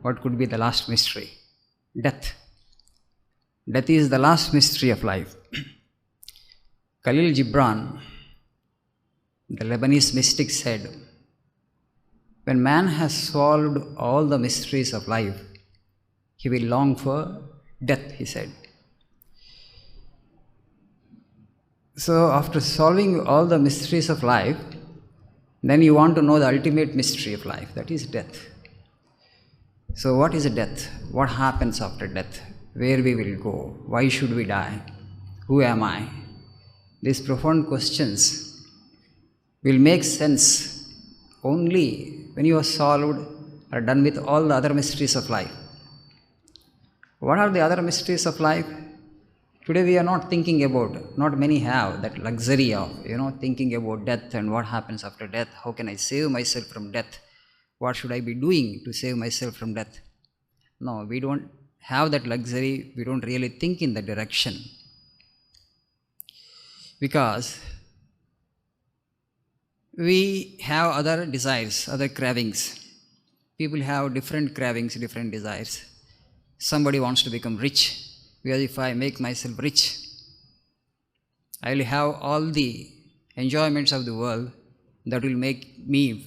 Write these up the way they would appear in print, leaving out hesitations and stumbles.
what could be the last mystery? Death. Death is the last mystery of life. Khalil Gibran, the Lebanese mystic, said, when man has solved all the mysteries of life, he will long for death, he said. So after solving all the mysteries of life, then you want to know the ultimate mystery of life, that is death. So what is death? What happens after death? Where we will go? Why should we die? Who am I? These profound questions will make sense only when you are solved or done with all the other mysteries of life. What are the other mysteries of life? Today we are not thinking about, not many have that luxury of, thinking about death and what happens after death. How can I save myself from death? What should I be doing to save myself from death? No, we don't have that luxury. We don't really think in that direction. Because we have other desires, other cravings. People have different cravings, different desires. Somebody wants to become rich. Because if I make myself rich, I will have all the enjoyments of the world that will make me,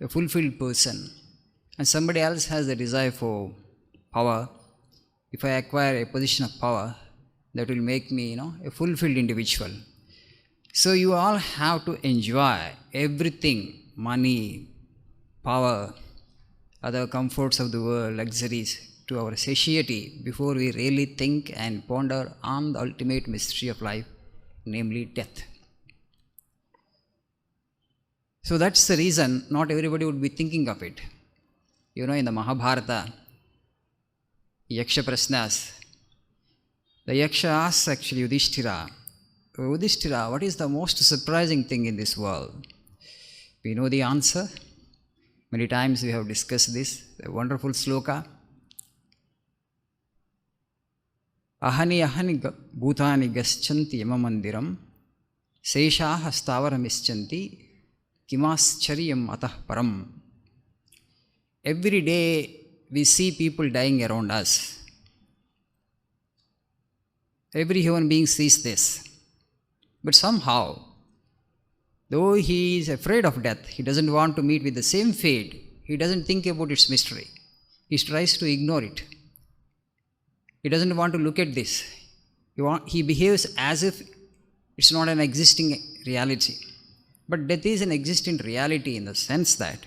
a fulfilled person. And somebody else has the desire for power. If I acquire a position of power, that will make me, a fulfilled individual. So you all have to enjoy everything, money, power, other comforts of the world, luxuries, to our satiety before we really think and ponder on the ultimate mystery of life, namely death. So that's the reason not everybody would be thinking of it. In the Mahabharata, Yaksha Prasnas, the Yaksha asks actually Yudhishthira, Yudhishthira, what is the most surprising thing in this world? We know the answer. Many times we have discussed this, a wonderful sloka. Ahani ahani bhutani gaschanti yamamandiram seshaha stavaramischanti kimaschariyam atah param. Every day we see people dying around us. Every human being sees this. But somehow, though he is afraid of death, he doesn't want to meet with the same fate, he doesn't think about its mystery. He tries to ignore it. He doesn't want to look at this. He behaves as if it's not an existing reality. But death is an existing reality in the sense that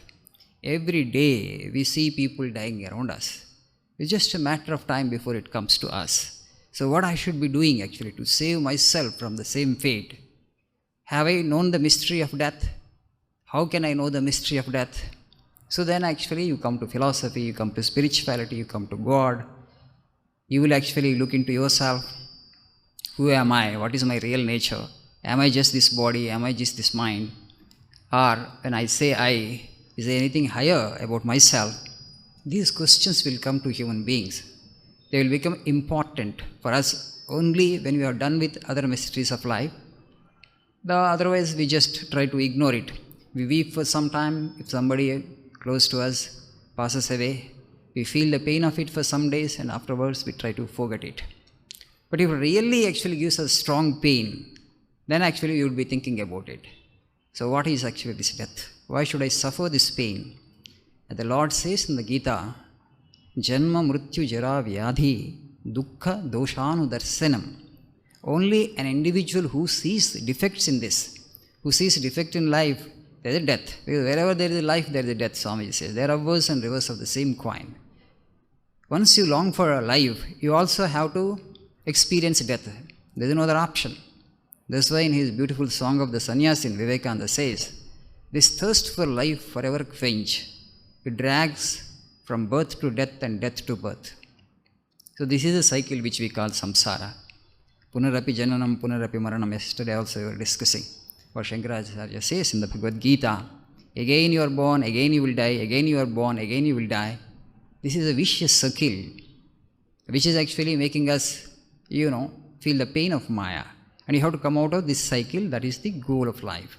every day we see people dying around us. It's just a matter of time before it comes to us. So what I should be doing actually to save myself from the same fate? Have I known the mystery of death? How can I know the mystery of death? So then actually you come to philosophy, you come to spirituality, you come to God. You will actually look into yourself. Who am I? What is my real nature? Am I just this body? Am I just this mind? Or when I say I, is there anything higher about myself? These questions will come to human beings. They will become important for us only when we are done with other mysteries of life. Otherwise, we just try to ignore it. We weep for some time. If somebody close to us passes away, we feel the pain of it for some days and afterwards we try to forget it. But if it really actually gives us strong pain, then actually we would be thinking about it. So what is actually this death? Why should I suffer this pain? And the Lord says in the Gita, Janma mrityu jara vyadhi dukkha doshanu darsanam. Only an individual who sees defects in this, who sees defect in life, there is a death. Because wherever there is a life, there is a death, Swamiji says. There are reverse and reverse of the same coin. Once you long for a life, you also have to experience death. There is no other option. That's why in his beautiful song of the Sannyasin, Vivekananda says, this thirst for life forever quench. It drags from birth to death and death to birth. So this is a cycle which we call samsara. Punarapi jananam, punarapi maranam. Yesterday also we were discussing what Shankaracharya says in the Bhagavad Gita. Again you are born, again you will die, again you are born, again you will die. This is a vicious circle, which is actually making us, feel the pain of Maya. And you have to come out of this cycle. That is the goal of life.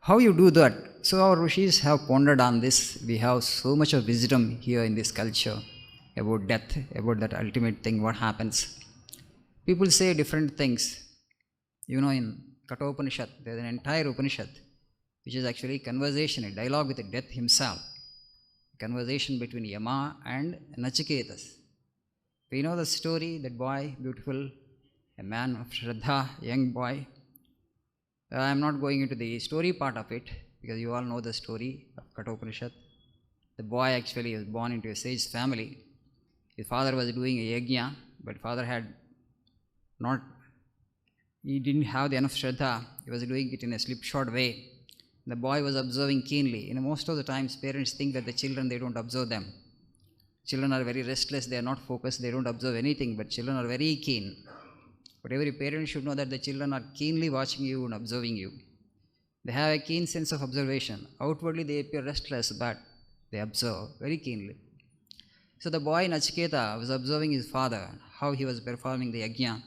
How you do that? So our rishis have pondered on this. We have so much of wisdom here in this culture about death, about that ultimate thing, what happens. People say different things. In Kathopanishad, there's an entire Upanishad which is actually conversation, a dialogue with the death himself. A conversation between Yama and Nachiketas. We know the story, that boy, beautiful, a man of Shraddha, young boy. I am not going into the story part of it, because you all know the story of Kathopanishad. The boy actually was born into a sage family. His father was doing a yajna, but father he didn't have the enough Shraddha. He was doing it in a slipshod way. The boy was observing keenly. Most of the times parents think that the children, they don't observe them. Children are very restless, they are not focused, they don't observe anything, but children are very keen. But every parent should know that the children are keenly watching you and observing you. They have a keen sense of observation. Outwardly they appear restless, but they observe very keenly. So the boy Nachiketa was observing his father, how he was performing the yajna.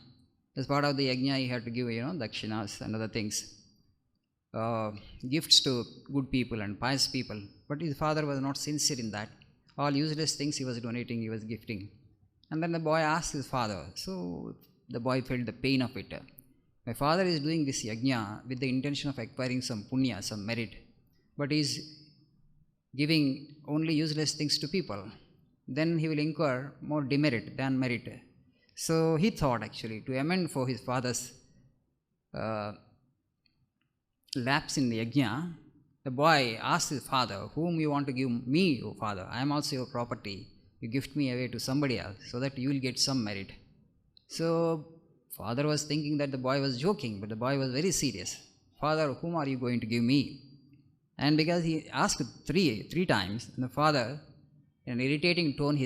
As part of the yajna, he had to give, dakshinas and other things. Gifts to good people and pious people. But his father was not sincere in that. All useless things he was donating, he was gifting. And then the boy asked his father. So the boy felt the pain of it. My father is doing this yajna with the intention of acquiring some punya, some merit. But he is giving only useless things to people. Then he will incur more demerit than merit. So he thought actually to amend for his father's lapse in the yajna. The boy asked his father, whom you want to give me, O father? I am also your property. You gift me away to somebody else so that you will get some merit. So father was thinking that the boy was joking, but the boy was very serious. Father, whom are you going to give me? And because he asked three times, and the father, in an irritating tone,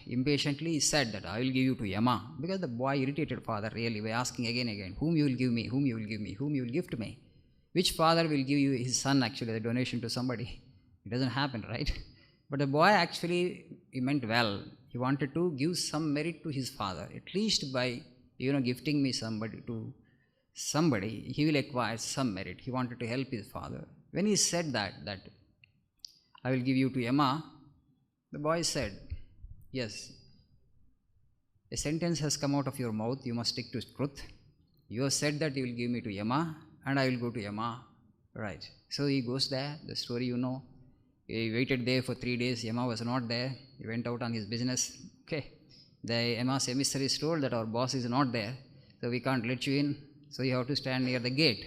impatiently he said that I will give you to Yama. Because the boy irritated father really by asking again, whom you will give me, whom you will give me, whom you will gift me. Which father will give you his son actually, the donation to somebody? It doesn't happen, right? But the boy actually, he meant well. He wanted to give some merit to his father. At least by, gifting me somebody, he will acquire some merit. He wanted to help his father. When he said that I will give you to Yama, the boy said, yes, a sentence has come out of your mouth, you must stick to truth. You have said that you will give me to Yama, and I will go to Yama. Right. So he goes there, the story you know. He waited there for 3 days, Yama was not there. He went out on his business. Okay. The Yama's emissary told that our boss is not there, so we can't let you in. So you have to stand near the gate.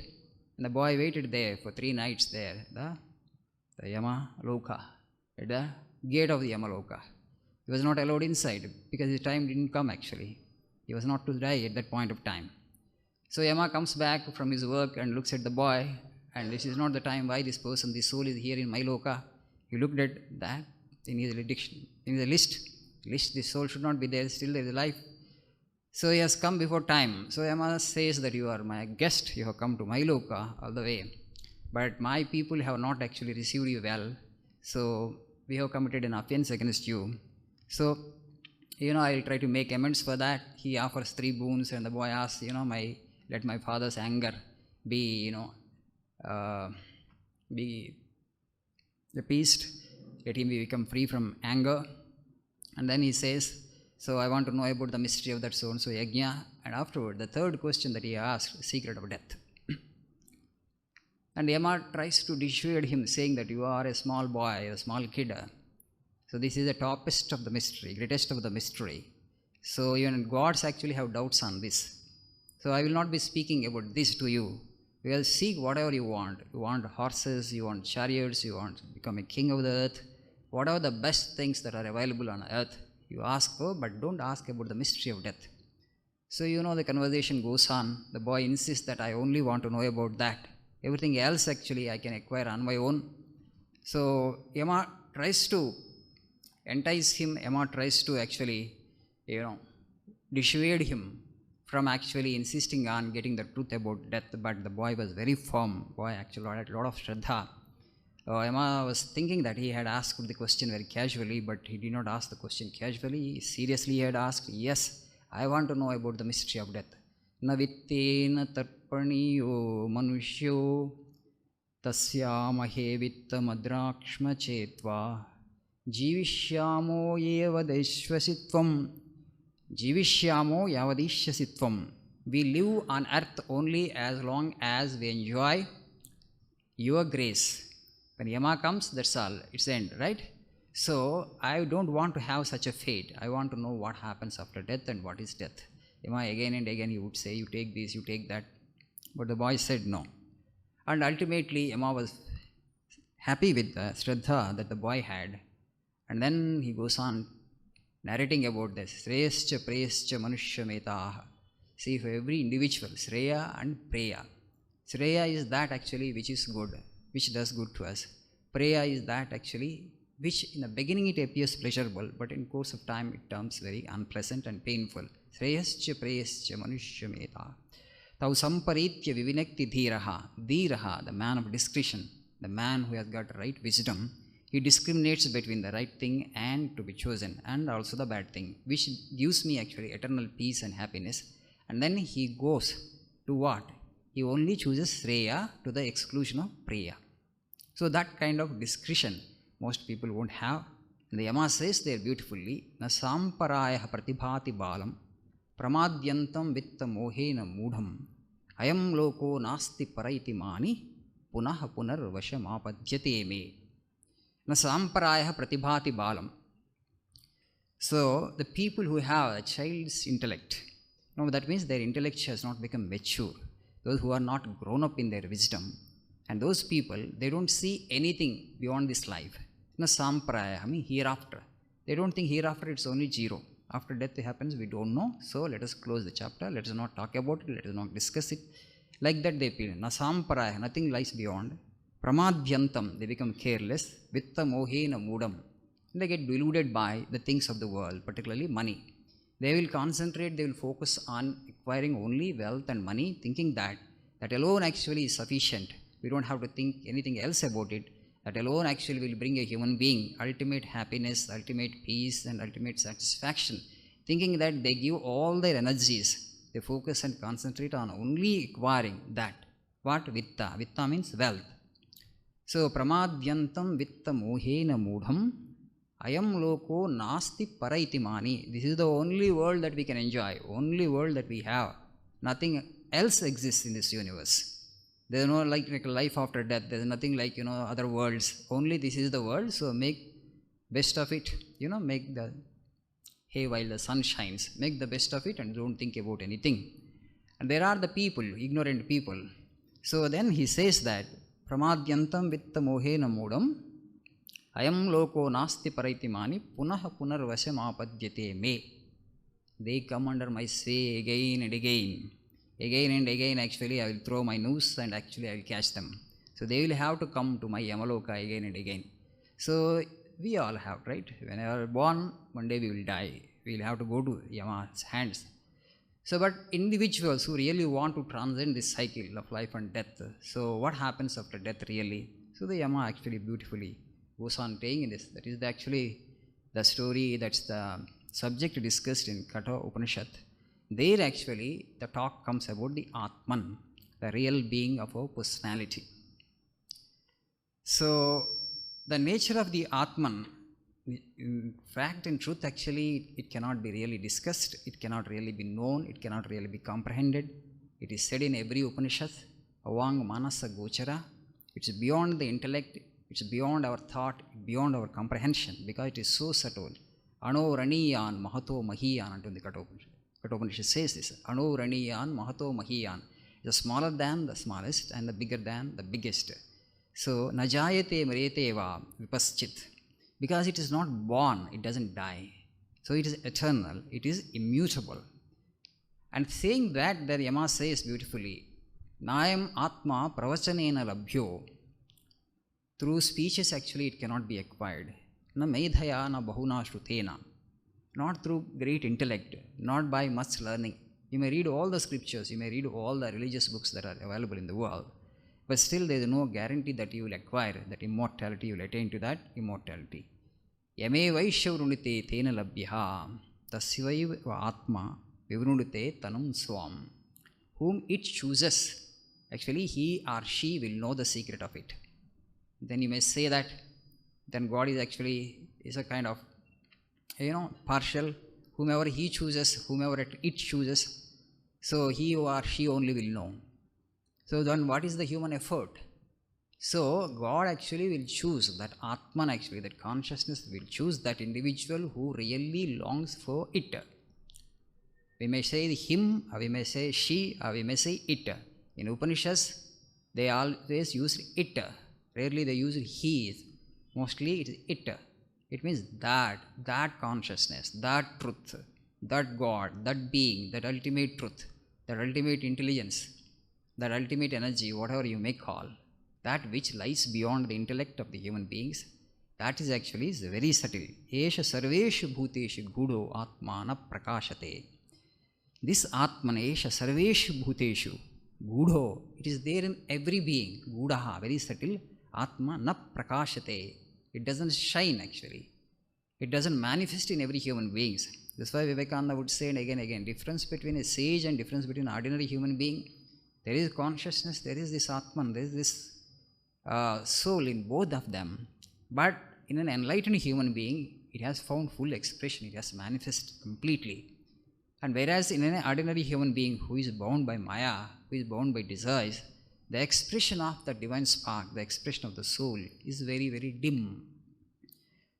And the boy waited there for 3 nights there, the Yama Loka, at the gate of the Yama Loka. He was not allowed inside because his time didn't come actually. He was not to die at that point of time. So Yama comes back from his work and looks at the boy, and this is not the time why this person, this soul is here in my loka. He looked at that in his list, this soul should not be there, still there is life. So he has come before time. So Yama says that you are my guest, you have come to my loka all the way. But my people have not actually received you well, so we have committed an offense against you. So, I will try to make amends for that. He offers 3 boons, and the boy asks, let my father's anger be appeased. Let him become free from anger. And then he says, so I want to know about the mystery of that so-and-so yajna. And afterward, the third question that he asked, secret of death. And Yama tries to dissuade him, saying that you are a small boy, a small kid. So this is the toppest of the mystery, greatest of the mystery. So even gods actually have doubts on this. So I will not be speaking about this to you. You will seek whatever you want. You want horses, you want chariots, you want to become a king of the earth. Whatever the best things that are available on earth, you ask for, but don't ask about the mystery of death. So the conversation goes on. The boy insists that I only want to know about that. Everything else actually I can acquire on my own. So Yama tries to entice him. Yama tries to actually, dissuade him from actually insisting on getting the truth about death, but the boy was very firm. Boy actually had a lot of Shraddha. Yama was thinking that he had asked the question very casually, but he did not ask the question casually. Seriously, he had asked, yes, I want to know about the mystery of death. Na vittena tarpaniyo manushyo tasyaamahe vittamadrakshma chetva jivishyamo yavadeshvasitvam jivishyamo yavadishyasitvam. We live on earth only as long as we enjoy your grace. When Yama comes, that's all, it's end, right? So I don't want to have such a fate. I want to know what happens after death and what is death. Yama again and again he would say, you take this, you take that. But the boy said no. And ultimately Yama was happy with the Shraddha that the boy had. And then he goes on narrating about this. Shreyascha preyascha manushya metaha. See, for every individual, Shreya and Preya. Shreya is that actually which is good, which does good to us. Preya is that actually which in the beginning it appears pleasurable, but in course of time it turns very unpleasant and painful. Shreyascha preyascha manushya meta. Tau samparitya vivinakti dhiraha. Dhiraha, the man of discretion, the man who has got right wisdom, he discriminates between the right thing and to be chosen, and also the bad thing, which gives me actually eternal peace and happiness. And then he goes to what? He only chooses Shreya to the exclusion of Preya. So that kind of discretion most people won't have. And the Yama says there beautifully, na samparaya pratibhati balam pramadyantam vitta mohena mudham ayam loko nasti paraiti mani punah punar vashamapadyate me. Na samparaya pratibhati balam. So the people who have a child's intellect, that means their intellect has not become mature. Those who are not grown up in their wisdom, and those people, they don't see anything beyond this life. Na sampraya, I mean hereafter. They don't think hereafter it's only zero. After death happens, we don't know. So let us close the chapter. Let us not talk about it. Let us not discuss it. Like that they feel. Na sampraya, nothing lies beyond. Pramadhyantam, they become careless. Vitta mohena mudam. They get deluded by the things of the world, particularly money. They will concentrate, they will focus on acquiring only wealth and money, thinking that that alone actually is sufficient. We don't have to think anything else about it. That alone actually will bring a human being ultimate happiness, ultimate peace, and ultimate satisfaction. Thinking that they give all their energies, they focus and concentrate on only acquiring that. What? Vitta. Vitta means wealth. So, pramadhyantam vitta mohena mudham ayam loko nasti paraiti mani. This is the only world that we can enjoy, only world that we have. Nothing else exists in this universe. There is no like life after death. There is nothing like other worlds. Only this is the world. So make best of it. Make the hay while the sun shines. Make the best of it and don't think about anything. And there are the people, ignorant people. So then he says that pramadyantam vitta mohena mudam ayam loko nasti paraitimani punah punar vasamapadyate me. They come under my sway again and again. Again and again, actually, I will throw my noose and actually I will catch them. So they will have to come to my Yamaloka again and again. So we all have, right? When we are born, one day we will die. We will have to go to Yama's hands. So, but individuals who really want to transcend this cycle of life and death, so what happens after death really? So the Yama actually beautifully goes on saying this. That is actually the story, that's the subject discussed in Katha Upanishad. There actually the talk comes about the Atman, the real being of our personality. So the nature of the Atman, in fact and truth actually it cannot be really discussed, it cannot really be known, it cannot really be comprehended. It is said in every Upanishad, Avang Manasa Gochara, it's beyond the intellect, it's beyond our thought, beyond our comprehension, because it is so subtle. Ano Raniyan Mahato Mahiyan unto the Katha Upanishad. Katha Upanishad says this, Ano Raniyan Mahato Mahiyan, the smaller than the smallest and the bigger than the biggest. So, Najayate Mreteva Vipaschit, because it is not born, it doesn't die. So, it is eternal, it is immutable. And saying that, the Yama says beautifully, Nayam Atma Pravachanena Labhyo, through speeches actually it cannot be acquired. Na Medhaya na Bahuna Shrutena, not through great intellect, not by much learning. You may read all the scriptures, you may read all the religious books that are available in the world, but still there is no guarantee that you will acquire that immortality, you will attain to that immortality. Yame vaishavrunite tena labhyaha tasyaiva atma vivrunite tanum swam. Whom it chooses, actually he or she will know the secret of it. Then you may say that then God is actually is a kind of partial, whomever he chooses, whomever it chooses, so he or she only will know. So then what is the human effort? So God actually will choose that Atman, actually that consciousness will choose that individual who really longs for it. We may say him, or we may say she, or we may say it. In Upanishads, they always use it. Rarely they use he. Mostly it is it. It means that consciousness, that truth, that God, that being, that ultimate truth, that ultimate intelligence, that ultimate energy, whatever you may call, that which lies beyond the intellect of the human beings, that is actually very subtle. Esha sarveshu bhuteshu gudo atmana prakashate. This Atman, Esha sarveshu bhuteshu gudo, it is there in every being. Gudaha, very subtle. Atma na prakashate. It doesn't shine actually. It doesn't manifest in every human beings. That's why Vivekananda would say again, difference between a sage and difference between an ordinary human being. There is consciousness, there is this Atman, there is this soul in both of them. But in an enlightened human being, it has found full expression, it has manifested completely. And whereas in an ordinary human being who is bound by Maya, who is bound by desires, the expression of the divine spark, the expression of the soul is very, very dim.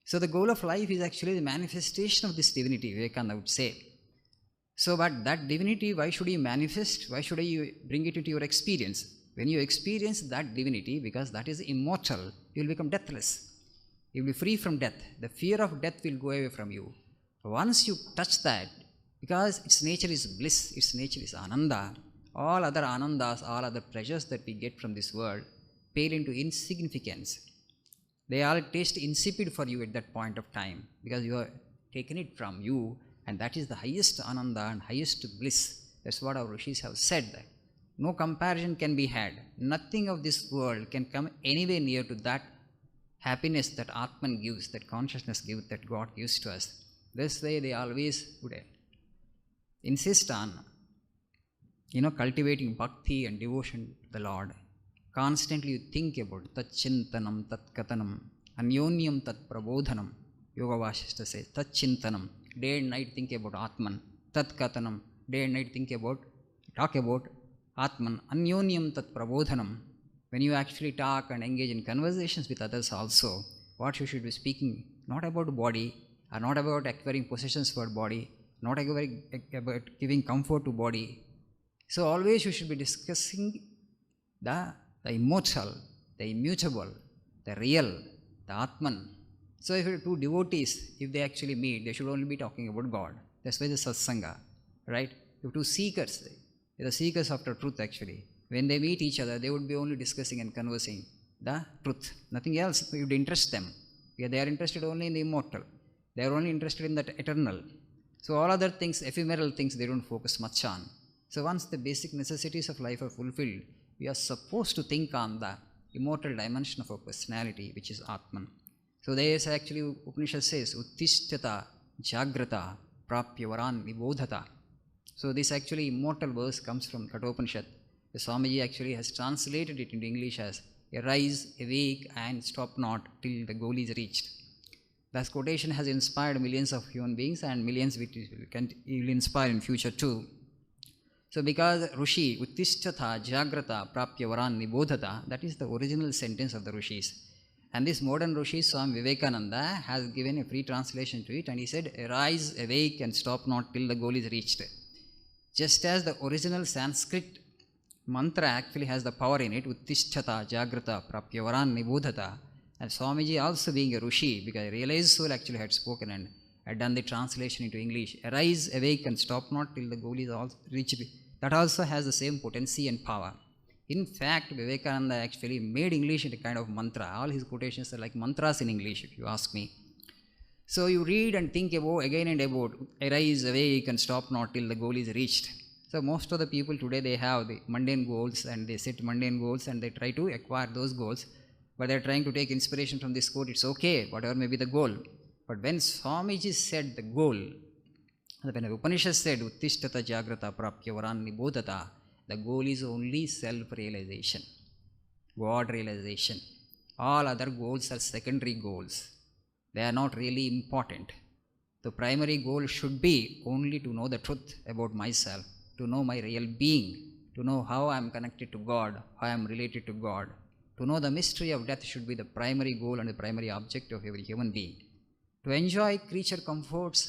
So the goal of life is actually the manifestation of this divinity, Vivekananda would say. So but that divinity, why should you manifest? Why should you bring it into your experience? When you experience that divinity, because that is immortal, you will become deathless. You will be free from death. The fear of death will go away from you. Once you touch that, because its nature is bliss, its nature is ananda, all other anandas, all other pleasures that we get from this world pale into insignificance. They all taste insipid for you at that point of time, because you have taken it from you, and that is the highest ananda and highest bliss. That's what our rishis have said. No comparison can be had. Nothing of this world can come anywhere near to that happiness that Atman gives, that consciousness gives, that God gives to us. This way they always would insist on cultivating bhakti and devotion to the Lord. Constantly you think about tat chintanam, tat katanam, anyonyam tat prabodhanam. Yoga Vasishta says, tat chintanam, day and night think about Atman. Tat katanam, day and night talk about Atman. Anyonyam tat prabodhanam. When you actually talk and engage in conversations with others also, what you should be speaking, not about body, or not about acquiring possessions for body, not about giving comfort to body. So always you should be discussing the immortal, the immutable, the real, the Atman. So if two devotees, if they actually meet, they should only be talking about God. That's why the satsanga, right? If two seekers, the seekers after truth actually, when they meet each other, they would be only discussing and conversing the truth. Nothing else would interest them. Because they are interested only in the immortal. They are only interested in that eternal. So all other things, ephemeral things, they don't focus much on. So once the basic necessities of life are fulfilled, we are supposed to think on the immortal dimension of our personality, which is Atman. So there is actually, Upanishad says, Uttishtata Jagrata Prapya Varan Nibodhata. So this actually immortal verse comes from Kathopanishad. The Swamiji actually has translated it into English as, arise, awake, and stop not till the goal is reached. This quotation has inspired millions of human beings, and millions which will inspire in future too. So because Rishi, Uttishtata Jagrata Prapya Varan Nibodhata, that is the original sentence of the Rishis. And this modern Rishi, Swami Vivekananda, has given a free translation to it, and he said, arise, awake, and stop not till the goal is reached. Just as the original Sanskrit mantra actually has the power in it, Uttishtata Jagrata Prapya Varan Nibodhata, and Swamiji also being a Rishi, because I realized soul actually had spoken and had done the translation into English, arise, awake, and stop not till the goal is reached. That also has the same potency and power. In fact, Vivekananda actually made English into a kind of mantra. All his quotations are like mantras in English, if you ask me. So you read and think about again and about, arise, awake, and stop not till the goal is reached. So most of the people today, they have the mundane goals, and they set mundane goals, and they try to acquire those goals. But they are trying to take inspiration from this quote. It's okay, whatever may be the goal. But when Swamiji said the goal, when the Upanishad said, Uttishtata Jagrata Prapya Varan Nibodhata, The goal is only self-realization, God realization. All other goals are secondary goals. They are not really important. The primary goal should be only to know the truth about myself, to know my real being, to know how I am connected to God, how I am related to God. To know the mystery of death should be the primary goal and the primary objective of every human being. To enjoy creature comforts,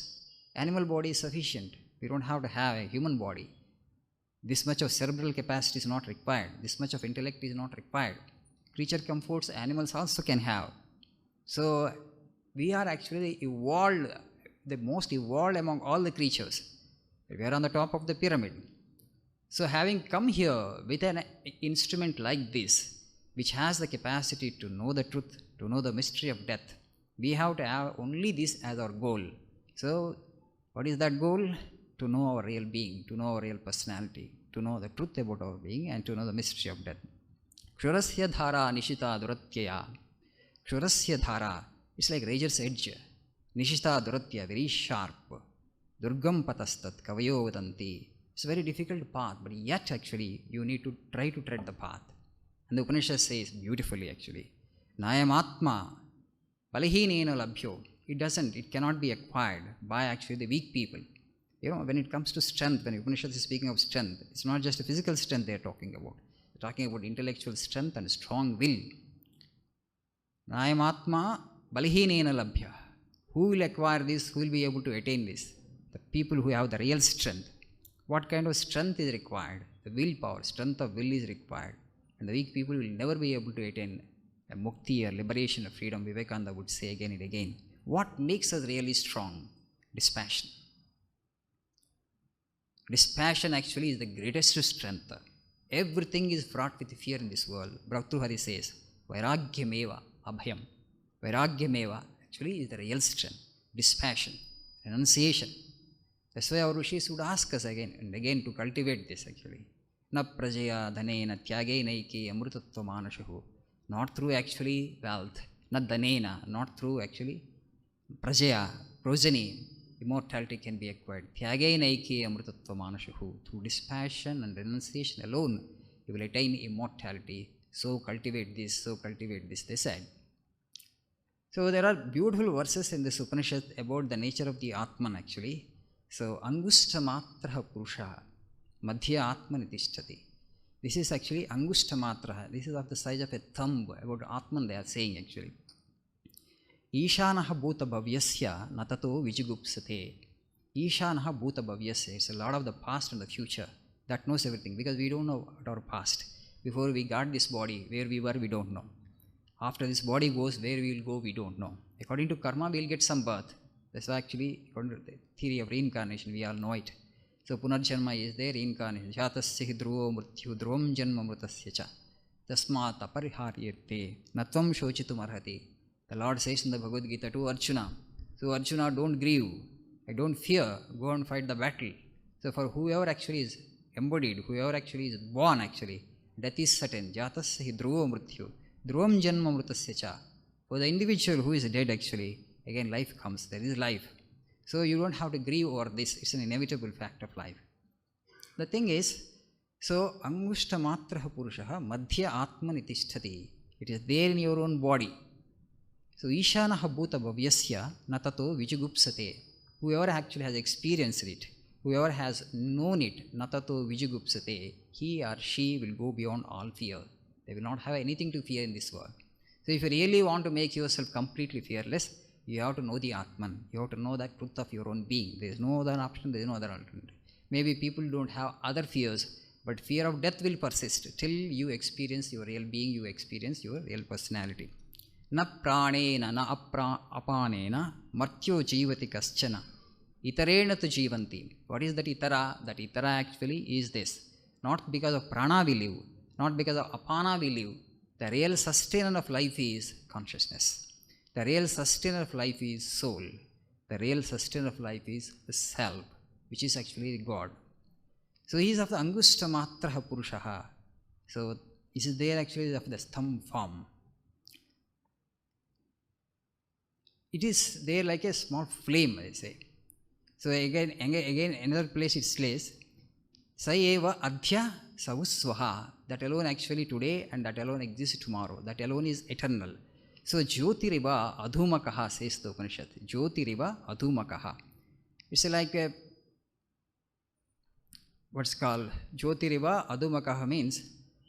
animal body is sufficient. We don't have to have a human body. This much of cerebral capacity is not required. This much of intellect is not required. Creature comforts animals also can have. So we are actually evolved, the most evolved among all the creatures. We are on the top of the pyramid. So having come here with an instrument like this, which has the capacity to know the truth, to know the mystery of death, we have to have only this as our goal. So what is that goal? To know our real being, to know our real personality, to know the truth about our being, and to know the mystery of death. Kshurasya dhara nishita duratyaya. Kshurasya dhara, it's like razor's edge. Nishita duratya, very sharp. Durgam patastat kavayo vadanti. It's a very difficult path, but yet actually you need to try to tread the path. And the Upanishad says beautifully actually, Nayam Atma Balahinena Labhyo. It cannot be acquired by actually the weak people. When it comes to strength, when Upanishad is speaking of strength, it's not just a physical strength they are talking about. They're talking about intellectual strength and strong will. Nayam Atma Balahinena Labhya. Who will acquire this? Who will be able to attain this? The people who have the real strength. What kind of strength is required? The willpower, strength of will is required. And the weak people will never be able to attain a mukti, or liberation, or freedom. Vivekananda would say again and again. What makes us really strong? Dispassion. Dispassion actually is the greatest strength. Everything is fraught with fear in this world. Bhratrihari says, Vairagyameva abhayam. Vairagyameva actually is the real strength. Dispassion, renunciation. That's why our rishis would ask us again and again to cultivate this actually. Na prajaya dhanena tyagainaiki amrutattva manashahu. Not through actually wealth, not dhanena, not through actually prajaya, progeny, immortality can be acquired. Tyagainaiki amrutattva manashahu. Through dispassion and renunciation alone, you will attain immortality. So cultivate this, they said. So there are beautiful verses in this Upanishad about the nature of the Atman actually. So, Angushta Purusha, Madhya Atman Tishtati. This is actually Angushta Matraha. This is of the size of a thumb. About Atman they are saying actually. Ishanaha Bhuta Bhavyasya Natato Vijigupsate. Ishanaha Bhuta Bhavyasya. It's a lot of the past and the future that knows everything, because we don't know our past. Before we got this body, where we were, we don't know. After this body goes, where we will go, we don't know. According to karma, we will get some birth. That's actually, according to the theory of reincarnation, we all know it. So, Punarjanma is there, reincarnation. Jatasya dhruvo mrityu dhruvam janma mrutasya cha. Tasmat apariharyate natvam shochitum arhati. The Lord says in the Bhagavad Gita to Arjuna. So, Arjuna, don't grieve. I don't fear. Go and fight the battle. So, for whoever actually is embodied, whoever actually is born actually, death is certain. Jatasya dhruvo mrityu dhruvam janma mrutasya cha. For the individual who is dead actually, again life comes, there is life. So you don't have to grieve over this, it's an inevitable fact of life. The thing is, so Angushta Matraha Purushaha Madhya Atmani Tishtati. It is there in your own body. So Ishanaha Bhuta Bhavyasya Natato Vijigupsate. Whoever actually has experienced it, whoever has known it, Natato Vijigupsate, he or she will go beyond all fear. They will not have anything to fear in this world. So if you really want to make yourself completely fearless, you have to know the Atman. You have to know that truth of your own being. There is no other option, there is no other alternative. Maybe people don't have other fears, but fear of death will persist till you experience your real being, you experience your real personality. Na pranena na apanena martyo jivati kaschana. Itarena tu jivanti. What is that itara? That itara actually is this. Not because of prana we live, not because of apana we live. The real sustainer of life is consciousness. The real sustainer of life is soul. The real sustainer of life is the self, which is actually God. So he is of the Angushta Matraha Purushaha. So this is there actually of the thumb form. It is there like a small flame, I say. So again another place it says, Sa eva adhya Savusvaha, that alone actually today and that alone exists tomorrow, that alone is eternal. So Jyotiriva Adhumakaha says the Upanishad. Jyotiriva Adhumakaha. It's like a, what's called Jyotiriva Adhumakaha means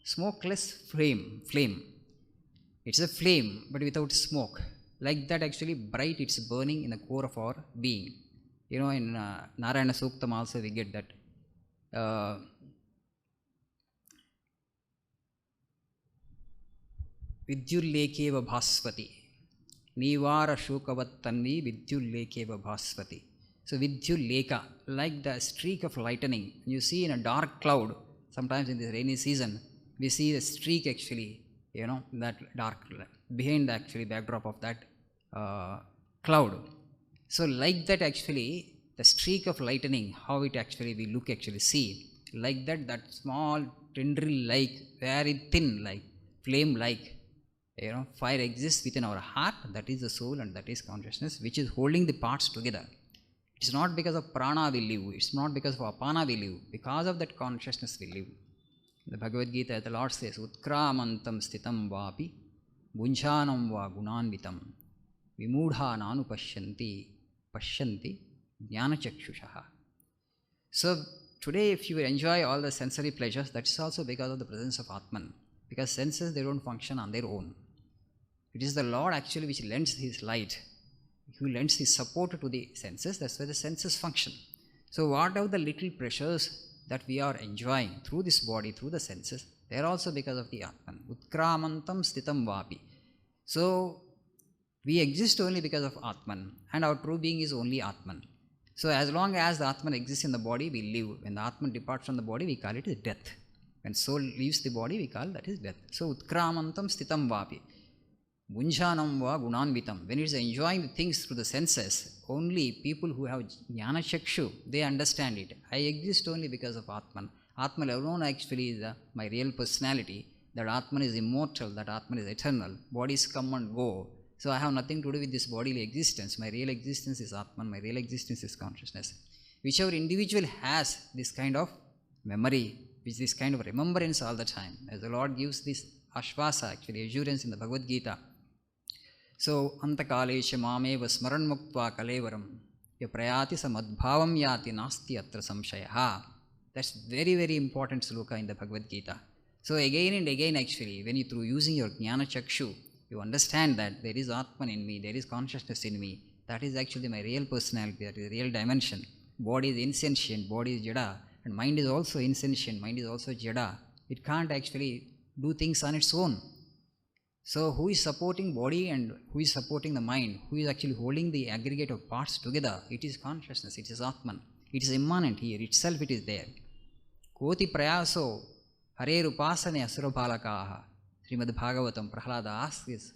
smokeless flame. It's a flame but without smoke. Like that actually bright, it's burning in the core of our being. You know, in Narayana Suktam also we get that. Vidyullekeva bhasvati. Nivara shukavatanvi vidyullekeva bhasvati. So Vidyulleka, like the streak of lightning. You see in a dark cloud, sometimes in the rainy season, we see the streak actually, you know, that dark, behind the actually backdrop of that cloud. So like that actually, the streak of lightning, how it actually we look actually see, like that, that small tendril like, very thin like, flame like, you know, fire exists within our heart. That is the soul and that is consciousness, which is holding the parts together. It's not because of prana we live, it's not because of apana we live, because of that consciousness we live. The Bhagavad Gita, the Lord says, Utkramantam stitam vapi bunjhanam va gunanvitam vimudha nanu pashyanti jnanachakshushaha. So today if you enjoy all the sensory pleasures, that is also because of the presence of Atman. Because senses, they don't function on their own. It is the Lord actually which lends His light. He lends His support to the senses. That's why the senses function. So whatever the little pleasures that we are enjoying through this body, through the senses, they are also because of the Atman. Utkramantam stitam vapi. So we exist only because of Atman, and our true being is only Atman. So as long as the Atman exists in the body, we live. When the Atman departs from the body, we call it death. When soul leaves the body, we call that is death. So Utkramantam stitam vapi. Bunjhanam va gunanvitam. When it is enjoying the things through the senses, only people who have jnana chakshu, they understand it. I exist only because of Atman. Atman alone actually is my real personality. That Atman is immortal, that Atman is eternal. Bodies come and go. So I have nothing to do with this bodily existence. My real existence is Atman, my real existence is consciousness. Whichever individual has this kind of memory, which this kind of remembrance all the time, as the Lord gives this ashvasa, actually assurance in the Bhagavad Gita. So, antakalesha mameva smaran muktva kalevaram ya prayati samadbhavam yati nasti atra samshayaha. That's very, very important sloka in the Bhagavad Gita. So again and again actually, when you through using your jnana chakshu, you understand that there is Atman in me, there is consciousness in me. That is actually my real personality, that is the real dimension. Body is insentient, body is jada, and mind is also insentient, mind is also jada. It can't actually do things on its own. So who is supporting body and who is supporting the mind? Who is actually holding the aggregate of parts together? It is consciousness, it is Atman. It is immanent here, itself it is there. Koti prayaso hare upasane asura balakaha. Srimad Bhagavatam, Prahlada asks his,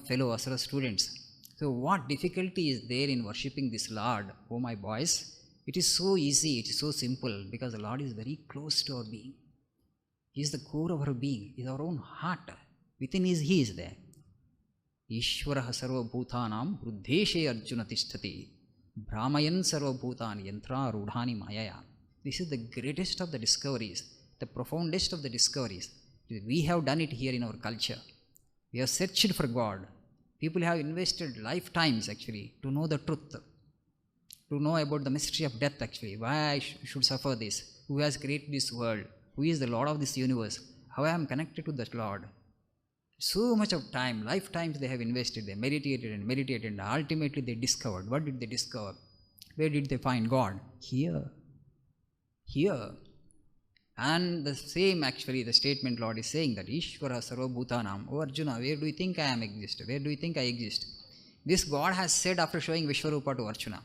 fellow asura students. So what difficulty is there in worshipping this Lord, oh my boys? It is so easy, it is so simple, because the Lord is very close to our being. He is the core of our being, He is our own heart. Within He is there. Ishvaraha sarva bhutanam ruddheshe arjuna tishtati brahmayan sarva bhutani yantra rudhani mayaya. This is the greatest of the discoveries, the profoundest of the discoveries. We have done it here in our culture. We have searched for God. People have invested lifetimes actually to know the truth, to know about the mystery of death actually. Why I should suffer this? Who has created this world? Who is the Lord of this universe? How I am connected to that Lord? So much of time, lifetimes they have invested, they meditated and ultimately they discovered. What did they discover? Where did they find God? Here. And the same actually, the statement Lord is saying that Ishvara Sarva Bhutanam. Oh Arjuna, where do you think I am exist? Where do you think I exist? This God has said after showing Vishwarupa to Arjuna.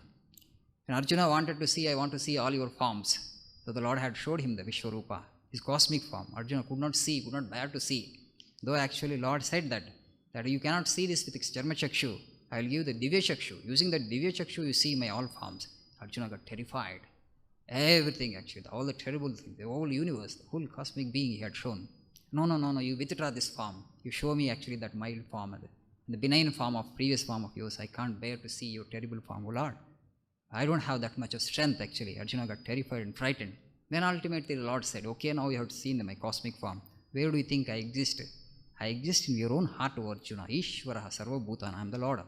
And Arjuna wanted to see, I want to see all your forms. So the Lord had showed him the Vishwarupa, his cosmic form. Arjuna could not see, could not bear to see. Though actually Lord said that you cannot see this with Charma Chakshu. I will give the Divya Chakshu. Using that Divya Chakshu, you see my all forms. Arjuna got terrified. Everything actually, all the terrible things, the whole universe, the whole cosmic being he had shown. No, you withdraw this form. You show me actually that mild form, the benign form of previous form of yours. I can't bear to see your terrible form, O Lord. I don't have that much of strength actually. Arjuna got terrified and frightened. Then ultimately the Lord said, okay, now you have seen my cosmic form. Where do you think I exist? I exist in your own heart, O Arjuna. Ishvaraha sarva bhutana. I am the Lord.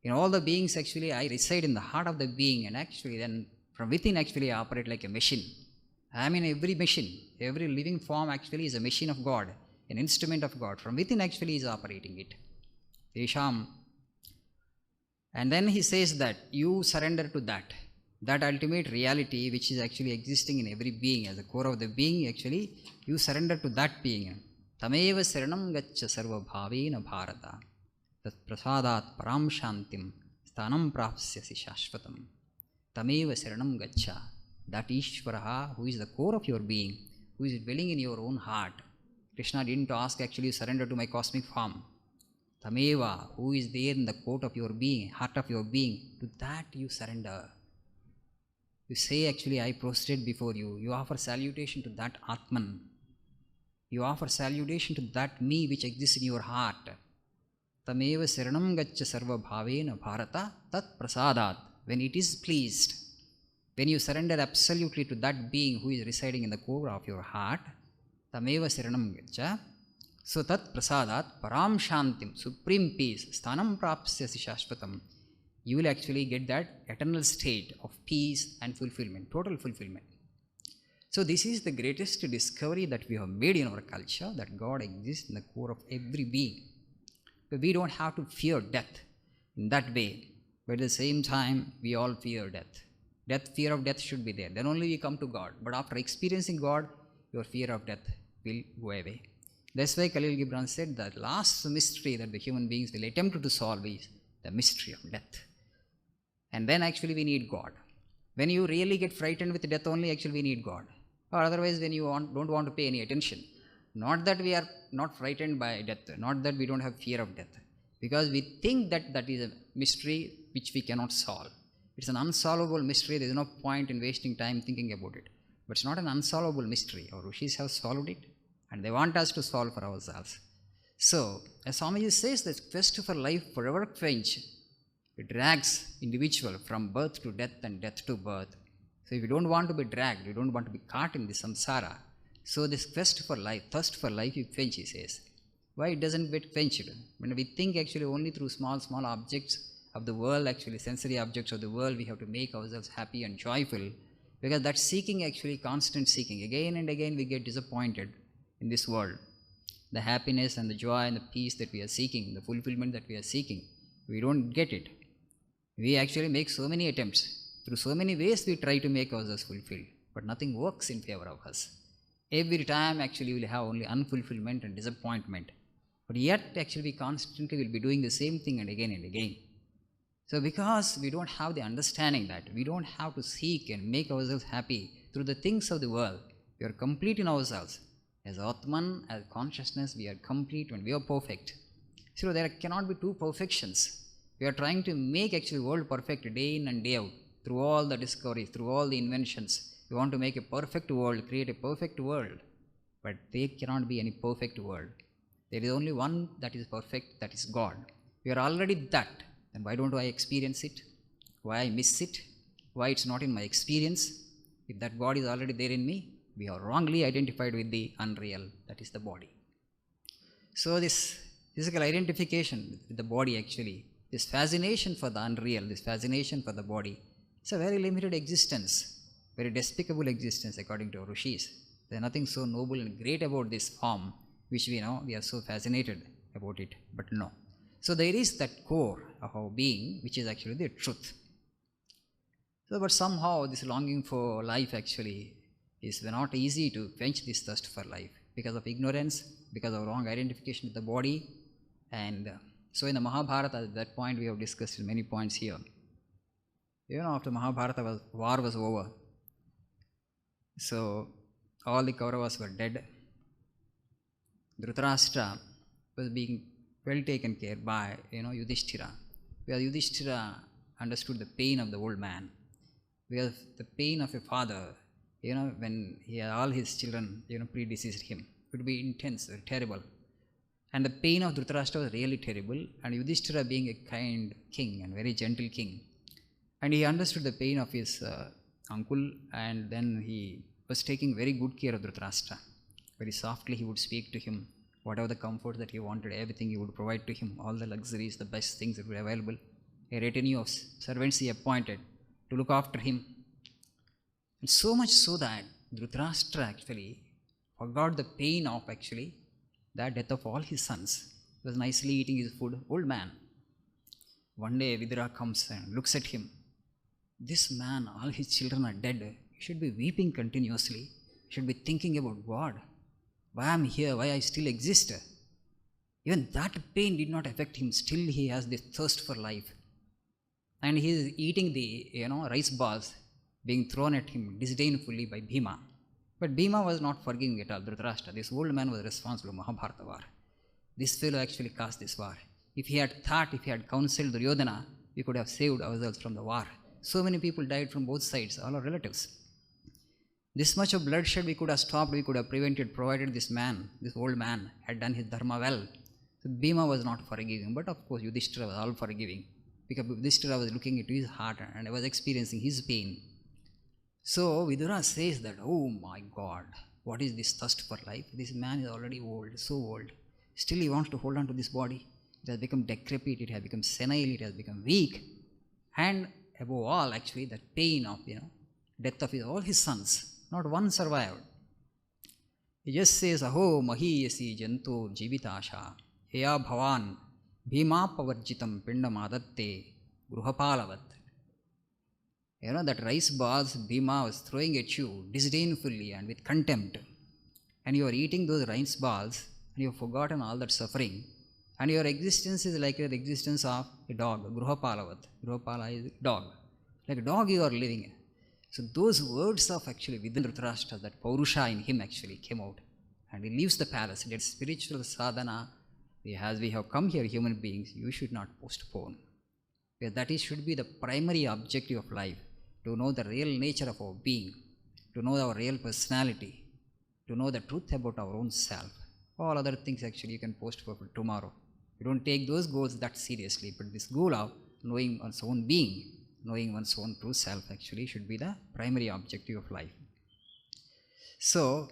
In all the beings, actually, I reside in the heart of the being, and actually then from within, actually, I operate like a machine. I am in every machine. Every living form actually is a machine of God, an instrument of God. From within, actually, is operating it. Tesham. And then he says that you surrender to that ultimate reality which is actually existing in every being, as the core of the being, actually, you surrender to that being. Tameva saranam gaccha sarva bhavena bharata. Tat prasadat param shantim sthanam prapsyasi shashvatam. Tameva saranam gaccha. That Ishvaraha, who is the core of your being, who is dwelling in your own heart. Krishna didn't ask, actually, surrender to my cosmic form. Tameva, who is there in the core of your being, heart of your being, to that you surrender. You say, actually, I prostrate before you. You offer salutation to that Atman. You offer salutation to that me which exists in your heart. Tameva saranam gaccha sarva bhavena bharata tat prasadat. When it is pleased, when you surrender absolutely to that being who is residing in the core of your heart, tameva saranam gaccha. So tat prasadat param shantim, supreme peace, sthanam prapsyasi shashvatam. You will actually get that eternal state of peace and fulfillment, total fulfillment. So this is the greatest discovery that we have made in our culture, that God exists in the core of every being. But we don't have to fear death in that way. But at the same time, we all fear death. Fear of death should be there. Then only we come to God. But after experiencing God, your fear of death will go away. That's why Khalil Gibran said that last mystery that the human beings will attempt to solve is the mystery of death. And then actually we need God. When you really get frightened with death only, actually we need God. Or otherwise when you don't want to pay any attention. Not that we are not frightened by death, not that we don't have fear of death. Because we think that that is a mystery which we cannot solve. It's an unsolvable mystery. There is no point in wasting time thinking about it. But it's not an unsolvable mystery. Our rishis have solved it, and they want us to solve for ourselves. So, as Swamiji says, the quest for life forever quench. It drags individual from birth to death and death to birth. So if you don't want to be dragged, you don't want to be caught in the samsara. So this quest for life, thirst for life, you quench, he says. Why it doesn't get quenched? When we think actually only through small objects of the world, actually sensory objects of the world, we have to make ourselves happy and joyful. Because that seeking, actually constant seeking. Again and again we get disappointed in this world. The happiness and the joy and the peace that we are seeking, the fulfillment that we are seeking, we don't get it. We actually make so many attempts. Through so many ways we try to make ourselves fulfilled. But nothing works in favor of us. Every time actually we will have only unfulfillment and disappointment. But yet actually we constantly will be doing the same thing and again. So because we don't have the understanding that we don't have to seek and make ourselves happy through the things of the world, we are complete in ourselves. As Atman, as consciousness, we are complete and we are perfect. So there cannot be two perfections. We are trying to make actually world perfect day in and day out through all the discoveries, through all the inventions. We want to make a perfect world, create a perfect world. But there cannot be any perfect world. There is only one that is perfect, that is God. We are already that. Then why don't I experience it? Why I miss it? Why it's not in my experience? If that God is already there in me, we are wrongly identified with the unreal, that is the body. So this physical identification with the body actually, this fascination for the unreal, this fascination for the body, it's a very limited existence, very despicable existence according to our rishis. There is nothing so noble and great about this form, which we know we are so fascinated about it, but no. So there is that core of our being, which is actually the truth. So, but somehow this longing for life actually is not easy to quench this thirst for life because of ignorance, because of wrong identification with the body. And so in the Mahabharata, at that point we have discussed many points here. You know, after Mahabharata war was over, so all the Kauravas were dead. Dhritarashtra was being well taken care by, Yudhishthira. Because Yudhishthira understood the pain of the old man. Because the pain of a father, when he had all his children, predeceased him, it would be intense, very terrible. And the pain of Dhritarashtra was really terrible. And Yudhishthira being a kind king and very gentle king, and he understood the pain of his uncle, and then he was taking very good care of Dhritarashtra. Very softly he would speak to him, whatever the comfort that he wanted, everything he would provide to him, all the luxuries, the best things that were available. A retinue of servants he appointed to look after him. And so much so that Dhritarashtra actually forgot the pain of actually the death of all his sons. He was nicely eating his food, old man. One day Vidura comes and looks at him. This man, all his children are dead. He should be weeping continuously. He should be thinking about God. Why I am here, why I still exist. Even that pain did not affect him. Still he has this thirst for life. And he is eating the rice balls being thrown at him disdainfully by Bhima. But Bhima was not forgiving at all. Dhritarashtra, this old man, was responsible for Mahabharata war. This fellow actually caused this war. If he had thought, if he had counseled Duryodhana, we could have saved ourselves from the war. So many people died from both sides, all our relatives. This much of bloodshed we could have stopped, we could have prevented, provided this man, this old man, had done his dharma well. So Bhima was not forgiving, but of course Yudhishthira was all forgiving, because Yudhishthira was looking into his heart and was experiencing his pain. So Vidura says that, oh my God, what is this thirst for life? This man is already old, so old. Still he wants to hold on to this body. It has become decrepit, it has become senile, it has become weak. And above all, actually, the pain of, death of all his sons. Not one survived. He just says, Aho mahiyasi jantu jivitasha heya bhavan bhima pavarjitam pindamadatte gruhapalavat. That rice balls Bhima was throwing at you disdainfully and with contempt. And you are eating those rice balls and you have forgotten all that suffering. And your existence is like the existence of a dog, gruhapalavat. Gruhapala is dog. Like a dog you are living. So those words of actually within Dhritarashtra, that Paurusha in him actually came out. And he leaves the palace. That spiritual sadhana, as we have come here, human beings, you should not postpone. Because that should be the primary objective of life. To know the real nature of our being. To know our real personality. To know the truth about our own self. All other things actually you can postpone for tomorrow. You don't take those goals that seriously. But this goal of knowing one's own being, knowing one's own true self actually should be the primary objective of life. So,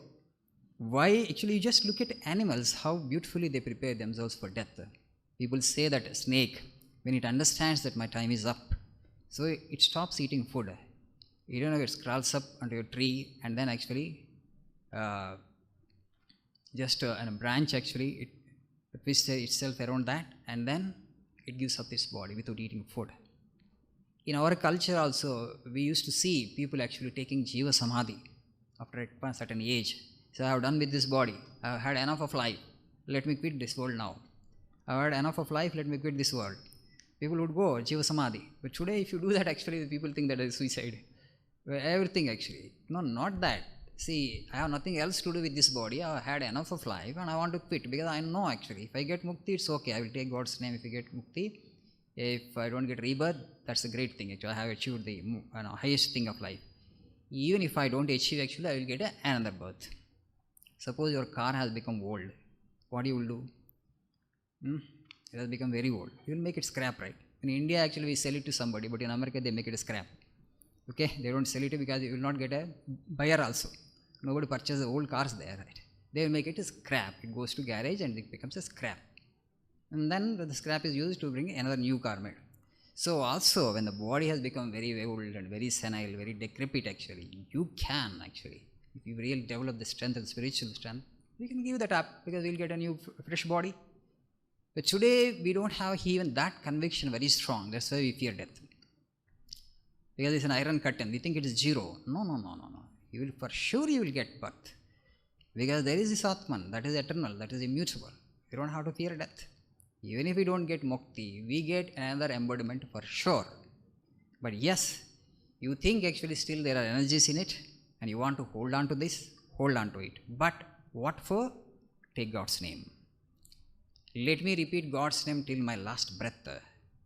why actually you just look at animals, how beautifully they prepare themselves for death. People say that a snake, when it understands that my time is up, so it stops eating food. It crawls up onto a tree and then actually just on a branch actually it twists itself around that and then it gives up its body without eating food. In our culture also, we used to see people actually taking Jiva Samadhi after a certain age. So I have done with this body. I have had enough of life. Let me quit this world now. I have had enough of life. Let me quit this world. People would go Jiva Samadhi. But today, if you do that, actually, people think that is suicide. Everything actually. No, not that. See, I have nothing else to do with this body. I have had enough of life and I want to quit because I know actually, if I get mukti, it's okay. I will take God's name if I get mukti. If I don't get rebirth, that's a great thing. Actually, I have achieved the highest thing of life. Even if I don't achieve, actually, I will get another birth. Suppose your car has become old. What you will do? It has become very old. You will make it scrap, right? In India, actually, we sell it to somebody, but in America, they make it a scrap. Okay? They don't sell it because you will not get a buyer also. Nobody purchases old cars there, right? They will make it a scrap. It goes to garage and it becomes a scrap. And then the scrap is used to bring another new car made. So also, when the body has become very old and very senile, very decrepit actually, you can actually, if you really develop the strength and spiritual strength, we can give that up because we'll get a new fresh body. But today, we don't have even that conviction very strong. That's why we fear death. Because it's an iron curtain. We think it is zero. No. You will, for sure you will get birth. Because there is this Atman, that is eternal, that is immutable. You don't have to fear death. Even if we don't get mukti, we get another embodiment for sure. But yes, you think actually still there are energies in it and you want to hold on to this, hold on to it. But what for? Take God's name. Let me repeat God's name till my last breath.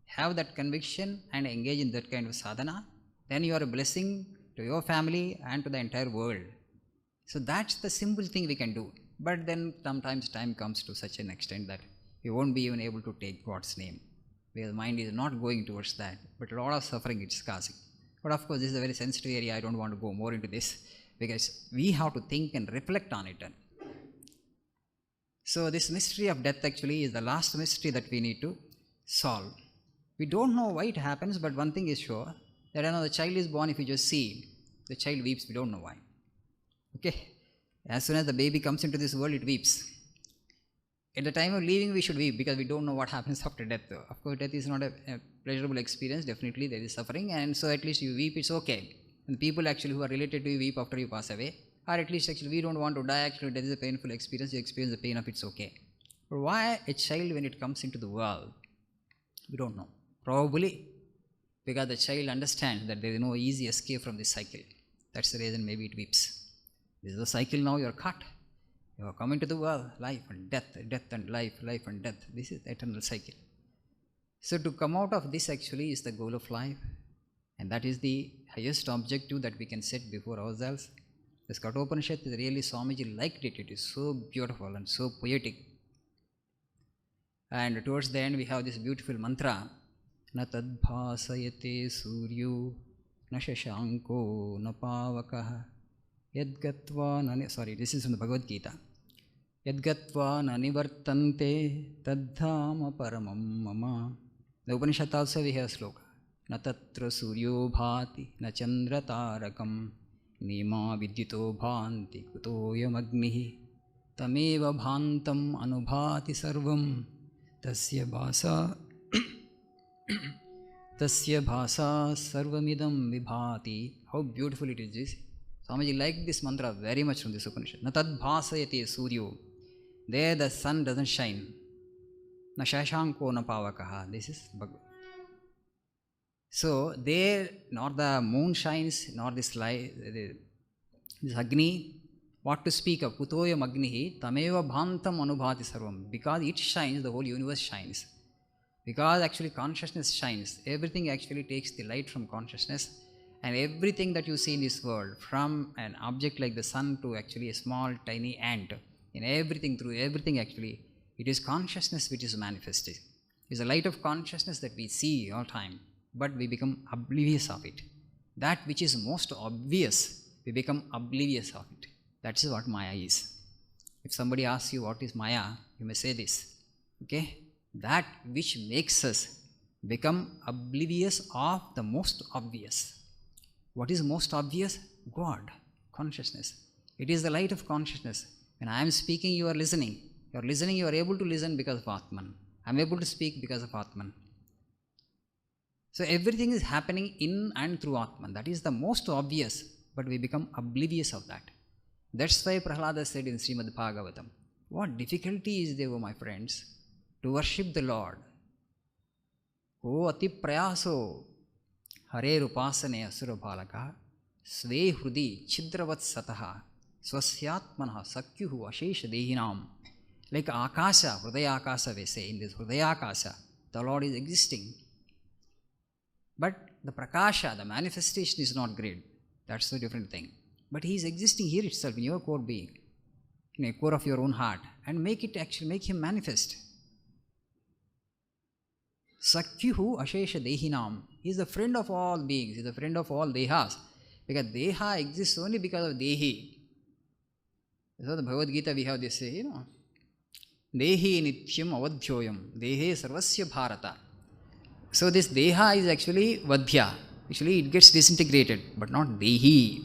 Have that conviction and engage in that kind of sadhana. Then you are a blessing to your family and to the entire world. So that's the simple thing we can do. But then sometimes time comes to such an extent that you won't be even able to take God's name. Because the mind is not going towards that. But a lot of suffering it's causing. But of course, this is a very sensitive area. I don't want to go more into this. because we have to think and reflect on it. So this mystery of death actually is the last mystery that we need to solve. We don't know why it happens, but one thing is sure, that the child is born, if you just see, the child weeps, we don't know why. Okay? As soon as the baby comes into this world, it weeps. At the time of leaving, we should weep because we don't know what happens after death. Of course, death is not a pleasurable experience. Definitely, there is suffering, and so at least you weep, it's okay. And the people actually who are related to you weep after you pass away, or at least actually we don't want to die. Actually, death is a painful experience. You experience the pain of it's okay. But why a child, when it comes into the world, we don't know. Probably because the child understands that there is no easy escape from this cycle. That's the reason maybe it weeps. This is the cycle now, you are cut. You are coming to the world, life and death, death and life, life and death. This is the eternal cycle. So to come out of this actually is the goal of life, and that is the highest objective that we can set before ourselves. This Kathopanishad is really, Swamiji liked it. It is so beautiful and so poetic. And towards the end we have this beautiful mantra, Na tadbhasayate suryo na shashanko na pavakaha yadgatva na... Sorry, this is from the Bhagavad Gita. Yadgatva na nivartante taddhama paramam mama. The Upanishad also we have a sloka. Na tatra suryo bhati na chandra tarakam nima vidyuto bhanti kutoyam agnihi tameva bhantam anubhati sarvam tasya bhasa tasya bhasa sarvamidam vibhati. How beautiful it is this. Swamiji liked this mantra very much from this Upanishad. Na tad bhasayate suryo. There the sun doesn't shine. Na shashanko na pavakaha. This is Bhagavad. So there nor the moon shines, nor this light, this Agni. What to speak of? Kutoyam agnihi tameva bhantam anubhati sarvam. Because it shines, the whole universe shines. Because actually consciousness shines. Everything actually takes the light from consciousness. And everything that you see in this world, from an object like the sun to actually a small tiny ant, in everything, through everything actually, it is consciousness which is manifested. It is the light of consciousness that we see all time, but we become oblivious of it. That which is most obvious, we become oblivious of it. That is what Maya is. If somebody asks you what is Maya, you may say this. Okay? That which makes us become oblivious of the most obvious. What is most obvious? God, consciousness. It is the light of consciousness. When I am speaking, you are listening. You are listening, you are able to listen because of Atman. I am able to speak because of Atman. So everything is happening in and through Atman. That is the most obvious, but we become oblivious of that. That's why Prahlada said in Srimad Bhagavatam, what difficulty is there, my friends, to worship the Lord? O ati prayaso hare rupasane asura bhalaka sve hrudi chidravat sataha swasyatmanaha sakyuhu ashesha dehinam. Like Akasha, Hridaya Akasha we say, in this Hridaya Akasha, the Lord is existing. But the Prakasha, the manifestation is not great. That's a different thing. But He is existing here itself, in your core being, in a core of your own heart, and make Him manifest. Sakyuhu Ashesha Dehinam. He is the friend of all beings, He is the friend of all Dehas. Because Deha exists only because of Dehi. So the Bhagavad Gita we have this, Dehi Nityam Avadhyoyam, Dehe Sarvasya Bharata. So this Deha is actually Vadhya. Actually it gets disintegrated, but not Dehi.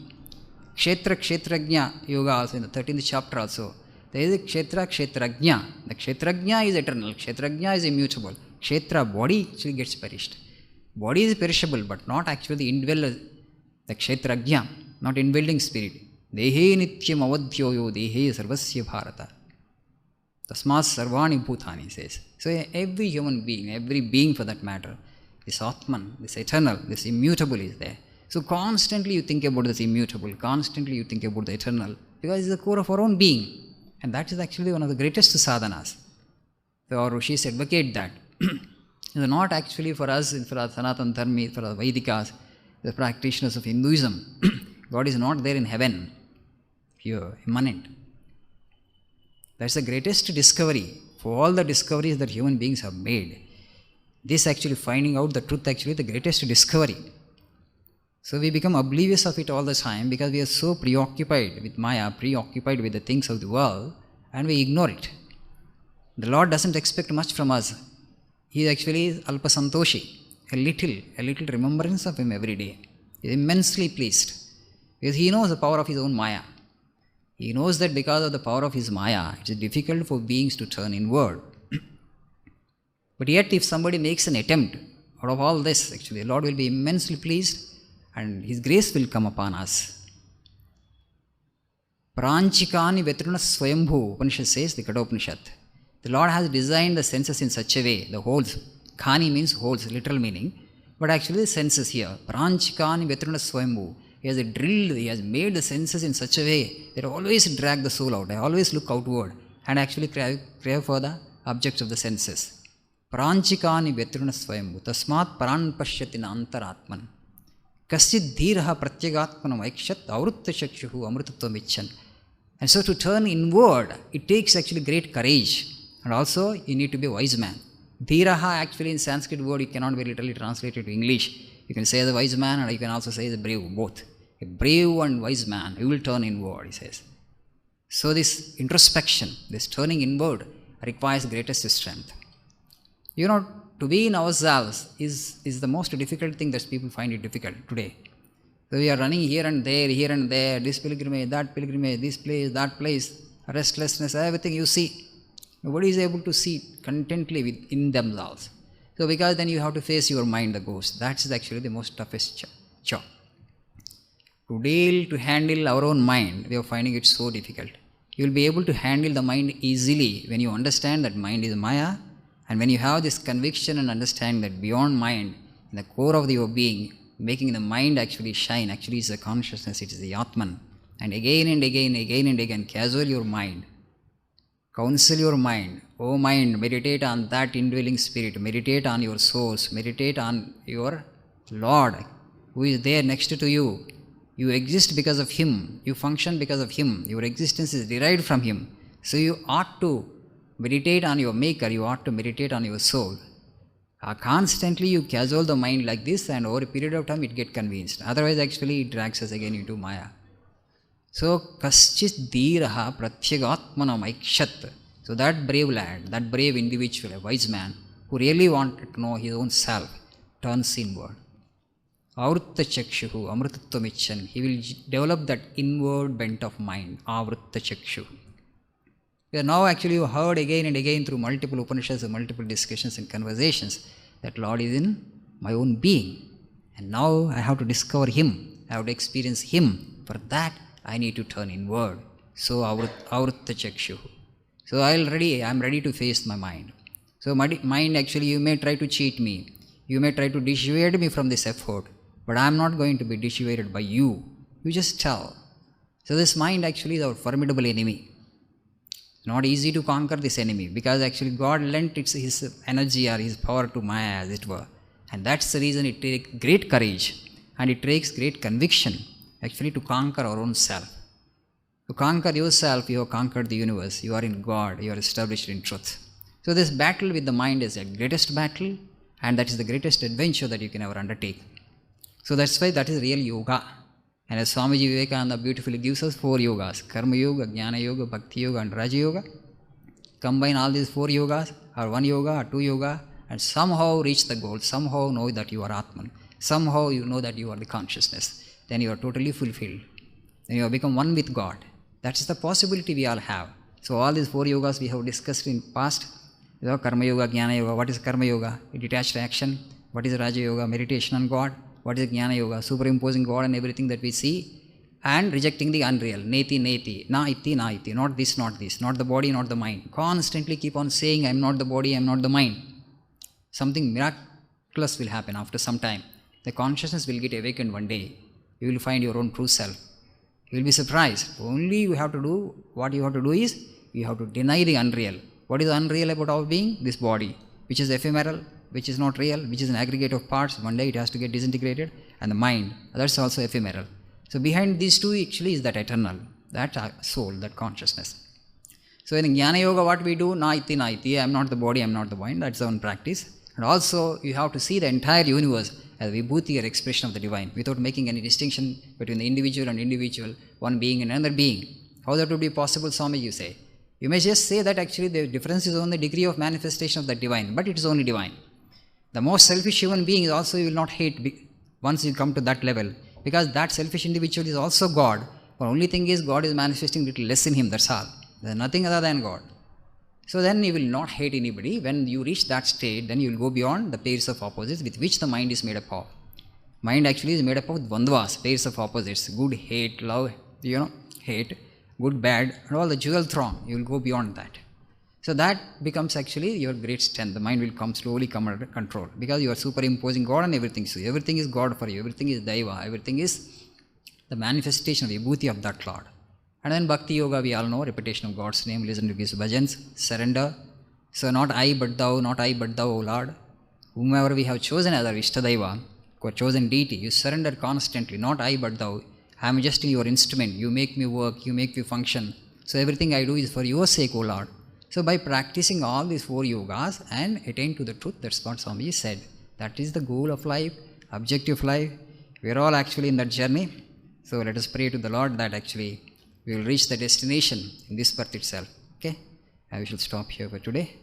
Kshetra Kshetrajna Yoga also, in the 13th chapter also. There is a Kshetra Kshetrajna. The Kshetrajna is eternal. Kshetrajna is immutable. Kshetra, body actually gets perished. Body is perishable, but not actually the indweller, the Kshetrajna, not indwelling spirit. Dehe Nityam Avadhyoyo Dehe Sarvasya Bharata. Tasmas Sarvani Bhutani says. So every human being, every being for that matter, this Atman, this eternal, this immutable is there. So constantly you think about this immutable, constantly you think about the eternal, because it's the core of our own being. And that is actually one of the greatest sadhanas. So our Rishis advocate that. It's not actually for us, for our Sanatan Dharmi, for our Vedikas, the practitioners of Hinduism. God is not there in heaven, pure, immanent. That's the greatest discovery. For all the discoveries that human beings have made, this actually finding out the truth actually the greatest discovery. So we become oblivious of it all the time because we are so preoccupied with Maya, preoccupied with the things of the world, and we ignore it. The Lord doesn't expect much from us. He is actually Alpa Santoshi, a little remembrance of Him every day. He is immensely pleased because He knows the power of His own Maya. He knows that because of the power of His Maya, it is difficult for beings to turn inward. But yet, if somebody makes an attempt out of all this, actually, the Lord will be immensely pleased and His grace will come upon us. Pranchikani Vetruna Swayambhu, Upanishad says, the Kathopanishad. The Lord has designed the senses in such a way, the holes. Kani means holes, literal meaning. But actually, the senses here. Pranchikani Vetruna Swayambhu. He has drilled, He has made the senses in such a way that always drag the soul out. I always look outward and actually crave for the objects of the senses. Pranchikani Vetruna Swayambhu. Tasmat Pran Pashyatina Antaratman. Kasid Dhiraha Pratyagatmanam Aikshat Avrutta Chakshuhu Amrutattvam Icchan. And so to turn inward, it takes actually great courage. And also, you need to be a wise man. Dhiraha actually in Sanskrit word, you cannot be literally translated to English. You can say the wise man and you can also say the brave, both. A brave and wise man, he will turn inward, he says. So this introspection, this turning inward requires greatest strength. You know, to be in ourselves is the most difficult thing that people find it difficult today. So we are running here and there, this pilgrimage, this place, that place, restlessness, everything you see. Nobody is able to see contently within themselves. So because then you have to face your mind, the ghost. That's actually the most toughest job. To handle our own mind, we are finding it so difficult. You will be able to handle the mind easily when you understand that mind is Maya, and when you have this conviction and understand that beyond mind, in the core of your being, making the mind actually shine, actually is the consciousness, it is the Atman. And again, casual your mind. Counsel your mind. Oh mind, meditate on that indwelling spirit. Meditate on your source. Meditate on your Lord who is there next to you. You exist because of Him. You function because of Him. Your existence is derived from Him. So you ought to meditate on your Maker. You ought to meditate on your soul. Constantly you casual the mind like this, and over a period of time it gets convinced. Otherwise actually it drags us again into Maya. So, kaschit dhiraha pratyagatmanam aikshat. So that brave lad, that brave individual, a wise man, who really wanted to know his own self, turns inward. Avrutta chakshuhu amrutattvam icchan. He will develop that inward bent of mind. Avrutta chakshuhu. Now actually you heard again and again through multiple Upanishads and multiple discussions and conversations that Lord is in my own being. And now I have to discover Him. I have to experience Him. For that I need to turn inward. So avrutta chakshuhu. So I am ready to face my mind. So my mind actually, you may try to cheat me. You may try to dissuade me from this effort. But I am not going to be dissuaded by you. You just tell. So this mind actually is our formidable enemy. Not easy to conquer this enemy because actually God lent His energy or His power to Maya, as it were. And that's the reason it takes great courage and it takes great conviction actually to conquer our own self. To conquer yourself, you have conquered the universe. You are in God. You are established in truth. So this battle with the mind is the greatest battle, and that is the greatest adventure that you can ever undertake. So that's why that is real yoga. And as Swamiji Vivekananda beautifully gives us 4 yogas, Karma Yoga, Jnana Yoga, Bhakti Yoga and Raja Yoga. Combine all these 4 yogas or 1 yoga or 2 yoga and somehow reach the goal, somehow know that you are Atman, somehow you know that you are the consciousness. Then you are totally fulfilled. Then you have become one with God. That is the possibility we all have. So all these 4 yogas we have discussed in past. Karma Yoga, Jnana Yoga. What is Karma Yoga? Detached action. What is Raja Yoga? Meditation on God. What is Jnana Yoga? Superimposing God and everything that we see and rejecting the unreal. Neti, na iti, not this, not the body, not the mind. Constantly keep on saying, I am not the body, I am not the mind. Something miraculous will happen after some time. The consciousness will get awakened one day. You will find your own true self. You will be surprised. Only you have to do, what you have to do is, you have to deny the unreal. What is unreal about our being? This body, which is ephemeral, which is not real, which is an aggregate of parts. One day it has to get disintegrated. And the mind, that's also ephemeral. So behind these two actually is that eternal, that soul, that consciousness. So in Jnana Yoga, what we do, na iti, I am not the body, I am not the mind. That's one practice. And also you have to see the entire universe as vibhuti or expression of the divine, without making any distinction between the individual and individual, one being and another being. How that would be possible, Swami, you say? You may just say that actually the difference is only the degree of manifestation of the divine, but it is only divine. The most selfish human being is also you will not hate once you come to that level, because that selfish individual is also God. The only thing is God is manifesting little less in him, that's all. There is nothing other than God. So then you will not hate anybody. When you reach that state, then you will go beyond the pairs of opposites with which the mind is made up of. Mind actually is made up of dvandvas, pairs of opposites, good, hate, love, hate, good, bad, and all the jewel throng. You will go beyond that. So that becomes actually your great strength. The mind will slowly come under control, because you are superimposing God on everything. So everything is God for you, everything is Daiva, everything is the manifestation of the vibhuti of that Lord. And then Bhakti Yoga, we all know, repetition of God's name, listen to his bhajans, surrender. So not I but thou, not I but thou, O Lord. Whomever we have chosen as our Ishtadaiva, or chosen deity, you surrender constantly, not I but thou. I am just your instrument, you make me work, you make me function. So everything I do is for your sake, O Lord. So by practicing all these 4 yogas and attain to the truth, that's what Swami said. That is the goal of life, objective life. We are all actually in that journey. So let us pray to the Lord that actually we will reach the destination in this birth itself. Okay? And we shall stop here for today.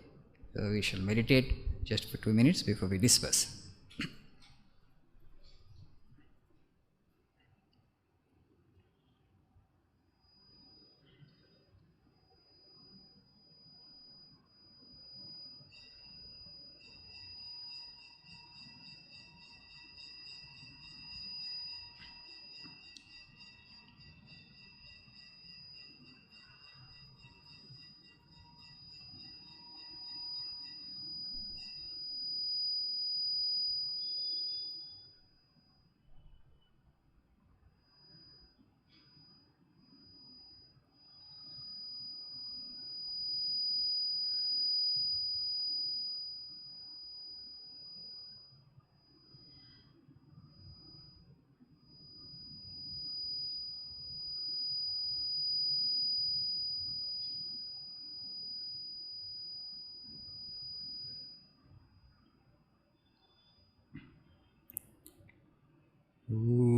So we shall meditate just for 2 minutes before we disperse. Ooh.